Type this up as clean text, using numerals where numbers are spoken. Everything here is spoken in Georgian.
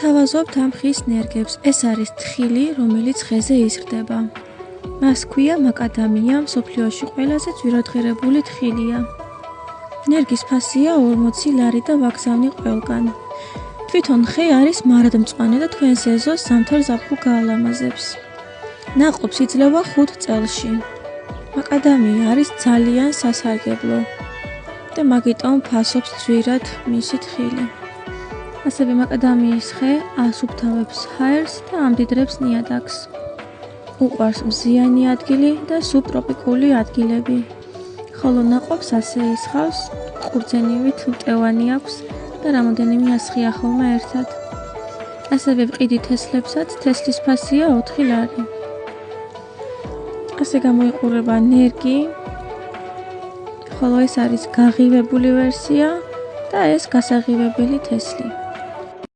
ვათავაზობთ ამ ხის ნერგებს. ეს არის თხილი, რომელიც ხეზე იზრდება. მას ქვია მაკადამია, მსოფლიოში ყველაზე ძვირადღირებული თხილია. ნერგის ფასია 40 ლარი და ვაგზავნი ყველგან. თვითონ ხე არის მარადმწვანე და თქვენს ეზოს ზამთარ ზაფხულ გაალამაზებს. ნაყოფს იძლევა 5 წელში. მაკადამია არის ძალიან სასარგებლო და მაგიტომ ფასობს ძვირად მისი თხილი. ასევე მაკადამიის ხე ასუფთავებს ჰაერს და ამდიდრებს ნიადაგს. უყვარს მზიანი ადგილი და სუბტროპიკული ადგილები. ხოლო ნაყოფს ასე ისხავს, ყურძენივით მტევანი აქვს და რამოდენიმე ასხია ხოლმე ერთად. ასევე ვყიდი თესლებსაც თესლის ფასია 4 ლარი. ასე გამოიყურება ნერგი, ხოლო ეს არის გაღივებული ვერსია და ეს გასაღივებელი თესლი.